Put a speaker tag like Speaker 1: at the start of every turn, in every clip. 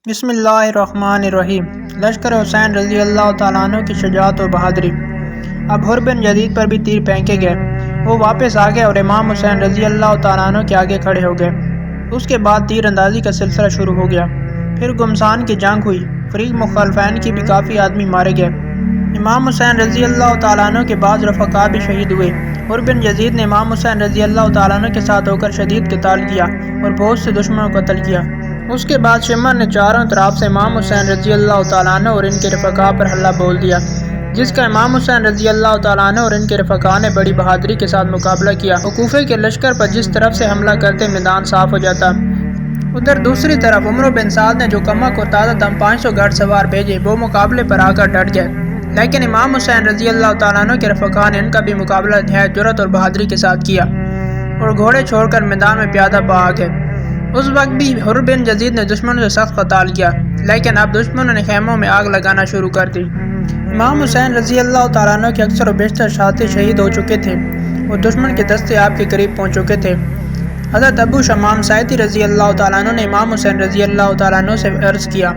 Speaker 1: بسم اللہ الرحمن الرحیم۔ لشکر حسین رضی اللہ تعالیٰ عنہ کی شجاعت و بہادری۔ اب حر بن یزید پر بھی تیر پھینکے گئے۔ وہ واپس آ گئے اور امام حسین رضی اللہ تعالیٰ عنہ کے آگے کھڑے ہو گئے۔ اس کے بعد تیر اندازی کا سلسلہ شروع ہو گیا۔ پھر گمسان کی جنگ ہوئی۔ فریق مخالفین کی بھی کافی آدمی مارے گئے۔ امام حسین رضی اللہ تعالیٰ عنہ کے بعض رفقا بھی شہید ہوئے۔ حر بن یزید نے امام حسین رضی اللہ تعالیٰ عنہ کے ساتھ ہو کر شدید قتال کیا اور بہت سے دشمنوں کو قتل کیا۔ اس کے بعد شمر نے چاروں طرف سے امام حسین رضی اللہ تعالیٰ عنہ اور ان کے رفقا پر حملہ بول دیا، جس کا امام حسین رضی اللہ تعالیٰ عنہ اور ان کے رفقا نے بڑی بہادری کے ساتھ مقابلہ کیا۔ کوفے کے لشکر پر جس طرف سے حملہ کرتے میدان صاف ہو جاتا، ادھر دوسری طرف عمر بن سعد نے جو کمک اور تازہ دم 500 گھڑ سوار بھیجے، وہ مقابلے پر آ کر ڈٹ گئے، لیکن امام حسین رضی اللہ تعالیٰ عنہ کے رفقا نے ان کا بھی مقابلہ نہایت جرأت اور بہادری کے ساتھ کیا اور گھوڑے چھوڑ کر میدان میں پیادہ پا آ گئے۔ اس وقت بھی حر بن یزید نے دشمنوں سے سخت قتال کیا، لیکن اب دشمنوں نے خیموں میں آگ لگانا شروع کر دی۔ امام حسین رضی اللہ تعالیٰ عنہ کے اکثر و بیشتر ساتھی شہید ہو چکے تھے اور دشمن کے دستے آپ کے قریب پہنچ چکے تھے۔ حضرت ابو شمام سائتی رضی اللہ تعالیٰ عنہ نے امام حسین رضی اللہ تعالیٰ عنہ سے عرض کیا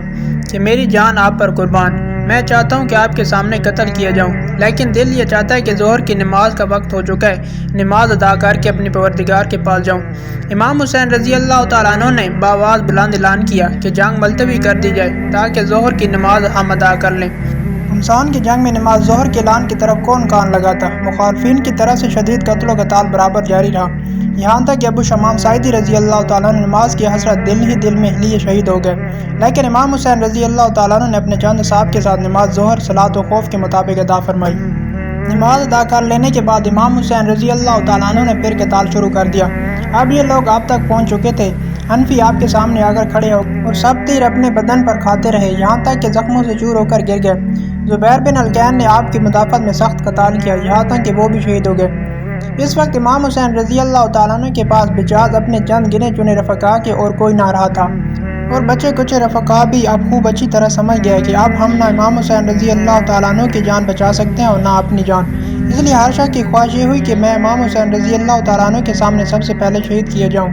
Speaker 1: کہ میری جان آپ پر قربان، میں چاہتا ہوں کہ آپ کے سامنے قتل کیا جاؤں، لیکن دل یہ چاہتا ہے کہ ظہر کی نماز کا وقت ہو چکا ہے، نماز ادا کر کے اپنے پروردگار کے پاس جاؤں۔ امام حسین رضی اللہ تعالیٰ عنہ نے بآواز بلند اعلان کیا کہ جنگ ملتوی کر دی جائے تاکہ ظہر کی نماز ہم ادا کر لیں۔ گمسان کی جنگ میں نماز ظہر کے اعلان کی طرف کون کان لگاتا؟ مخالفین کی طرف سے شدید قتل و قتال برابر جاری رہا، یہاں تک کہ ابو شمام سائتی رضی اللہ تعالیٰ عنہ نماز کی حسرت دل میں لیے شہید ہو گئے، لیکن امام حسین رضی اللہ تعالیٰ عنہ نے اپنے چند اصحاب کے ساتھ نماز ظہر صلاۃ و خوف کے مطابق ادا فرمائی۔ نماز ادا کر لینے کے بعد امام حسین رضی اللہ تعالیٰ عنہ نے پھر قتال شروع کر دیا۔ اب یہ لوگ آپ تک پہنچ چکے تھے۔ حنفی آپ کے سامنے آ کر کھڑے ہو اور سب تیر اپنے بدن پر کھاتے رہے، یہاں تک کہ زخموں سے چور ہو کر گر گئے۔ زبیر بن الکین نے آپ کی مدافعت میں سخت قتال کیا، یہاں تک کہ وہ بھی شہید ہو گئے۔ اس وقت امام حسین رضی اللہ تعالیٰ عنہ کے پاس بجاز اپنے چند گنے چنے رفقا کے اور کوئی نہ رہا تھا، اور بچے کچے رفقا بھی اب خوب اچھی طرح سمجھ گئے کہ اب ہم نہ امام حسین رضی اللہ تعالیٰ عنہ کی جان بچا سکتے ہیں اور نہ اپنی جان۔ اس لیے ہر شخص کی خواہش یہ ہوئی کہ میں امام حسین رضی اللہ تعالیٰ عنہ کے سامنے سب سے پہلے شہید کیا جاؤں۔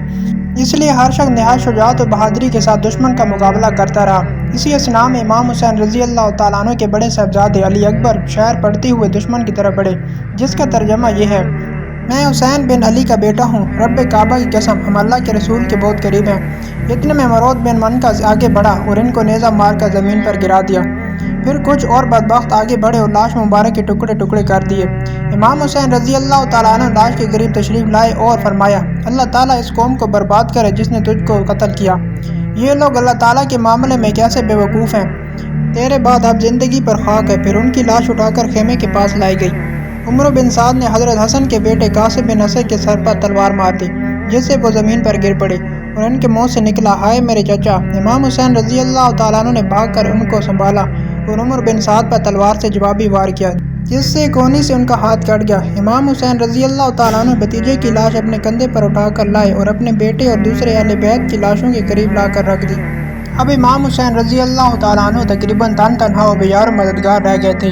Speaker 1: اس لیے ہر شخص نہایت شجاعت و بہادری کے ساتھ دشمن کا مقابلہ کرتا رہا۔ اسی اثناء میں امام حسین رضی اللہ تعالیٰ عنہ کے بڑے صاحبزادے علی اکبر شعر پڑھتے ہوئے دشمن کی طرف بڑھے، جس کا ترجمہ یہ ہے: میں حسین بن علی کا بیٹا ہوں، رب کعبہ کی قسم ہم اللہ کے رسول کے بہت قریب ہیں۔ اتنے میں مرود بن منقذ آگے بڑھا اور ان کو نیزہ مار کر زمین پر گرا دیا۔ پھر کچھ اور بدبخت آگے بڑھے اور لاش مبارک کے ٹکڑے ٹکڑے کر دیے۔ امام حسین رضی اللہ تعالیٰ عنہ لاش کے قریب تشریف لائے اور فرمایا: اللہ تعالیٰ اس قوم کو برباد کرے جس نے تجھ کو قتل کیا۔ یہ لوگ اللہ تعالیٰ کے معاملے میں کیسے بے وقوف ہیں، تیرے بعد اب زندگی پر خاک ہے۔ پھر ان کی لاش اٹھا کر خیمے کے پاس لائی گئی۔ عمر بن سعد نے حضرت حسن کے بیٹے قاسم بن اسد کے سر پر تلوار مار دی، جس سے وہ زمین پر گر پڑے اور ان کے منہ سے نکلا: ہائے میرے چچا۔ امام حسین رضی اللہ تعالیٰ عنہ نے بھاگ کر ان کو سنبھالا اور عمر بن سعد پر تلوار سے جوابی وار کیا، جس سے کونی سے ان کا ہاتھ کٹ گیا۔ امام حسین رضی اللہ تعالیٰ عنہ بھتیجے کی لاش اپنے کندھے پر اٹھا کر لائے اور اپنے بیٹے اور دوسرے اہل بیت کی لاشوں کے قریب لا کر رکھ دی۔ اب امام حسین رضی اللہ تعالیٰ عنہ تقریباً تنہا و بیار و مددگار رہ گئے تھے،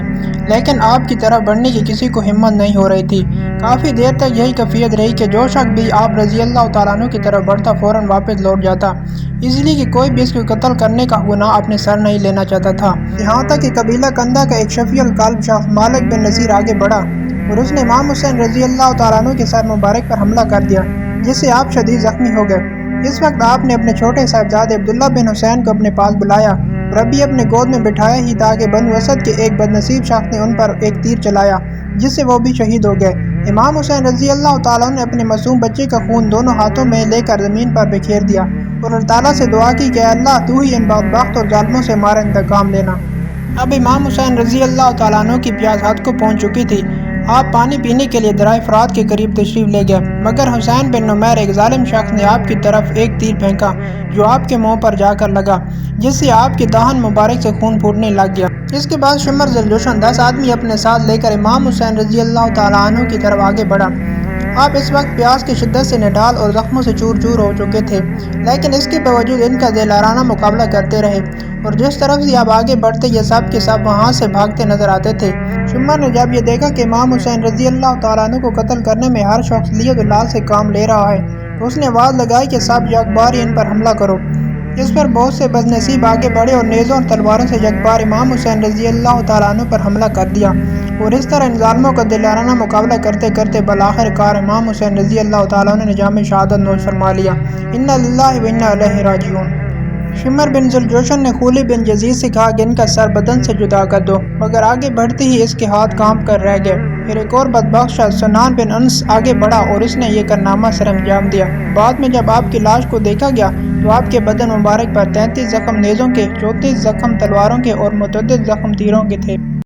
Speaker 1: لیکن آپ کی طرف بڑھنے کی کسی کو ہمت نہیں ہو رہی تھی۔ کافی دیر تک یہی کیفیت رہی کہ جو شخص بھی آپ رضی اللہ تعالیٰ عنہ کی طرف بڑھتا فوراً واپس لوٹ جاتا، اس لیے کہ کوئی بھی اس کو قتل کرنے کا گناہ اپنے سر نہیں لینا چاہتا تھا۔ یہاں تک کہ قبیلہ کندہ کا ایک شفیع القلب شخص مالک بن نصیر آگے بڑھا اور اس نے امام حسین رضی اللہ تعالیٰ عنہ کے سر مبارک پر حملہ کر دیا، جس سے آپ شدید زخمی ہو گئے۔ اس وقت آپ نے اپنے چھوٹے صاحبزادے عبداللہ بن حسین کو اپنے پاس بلایا اور ابھی اپنے گود میں بٹھایا ہی تھا کہ بنو اسد کے ایک بدنصیب شخص نے ان پر ایک تیر چلایا، جس سے وہ بھی شہید ہو گئے۔ امام حسین رضی اللہ تعالیٰ نے اپنے معصوم بچے کا خون دونوں ہاتھوں میں لے کر زمین پر بکھیر دیا اور اللہ تعالیٰ سے دعا کی کہ اللہ تو ہی ان بدبخت اور ظالموں سے ہمارا انتقام لینا۔ اب امام حسین رضی اللہ تعالیٰ عنہ کی پیاس حد کو پہنچ چکی تھی۔ آپ پانی پینے کے لیے درائے فرات کے قریب تشریف لے گئے، مگر حسین بن نمیر ایک ظالم شخص نے آپ کی طرف ایک تیر پھینکا جو آپ کے منہ پر جا کر لگا، جس سے آپ کے دہن مبارک سے خون پھوٹنے لگ گیا۔ اس کے بعد شمر ذوالجوشن 10 آدمی اپنے ساتھ لے کر امام حسین رضی اللہ تعالیٰ عنہ کی طرف آگے بڑھا۔ آپ اس وقت پیاس کی شدت سے نڈال اور زخموں سے چور چور ہو چکے تھے، لیکن اس کے باوجود ان کا دلارانہ مقابلہ کرتے رہے اور جس طرف سے آپ آگے بڑھتے یہ سب کے سب وہاں سے بھاگتے نظر آتے تھے۔ شمر نے جب یہ دیکھا کہ امام حسین رضی اللہ تعالیٰ عنہ کو قتل کرنے میں ہر شخص لیت و لال سے کام لے رہا ہے، تو اس نے آواز لگائی کہ سب یک بار ہی ان پر حملہ کرو۔ اس پر بہت سے بدنصیب آگے بڑھے اور نیزوں اور تلواروں سے یکبار امام حسین رضی اللہ تعالیٰ عنہ پر حملہ کر دیا، اور اس طرح ان ظالموں کا دلانہ مقابلہ کرتے کرتے بالآخر کار امام حسین رضی اللہ تعالیٰ عنہ نے جام شہادت نوش فرما لیا۔ انا للہ و انا الیہ راجعون۔ شمر بن ذوالجوشن نے خولی بن یزید سے کہا کہ ان کا سر بدن سے جدا کر دو، مگر آگے بڑھتے ہی اس کے ہاتھ کانپ کر رہ گئے۔ پھر ایک اور بدبخت شخص سنان بن انس آگے بڑھا اور اس نے یہ کارنامہ سر انجام دیا۔ بعد میں جب آپ کی لاش کو دیکھا گیا تو آپ کے بدن مبارک پر 33 زخم نیزوں کے، 34 زخم تلواروں کے اور متعدد زخم تیروں کے تھے۔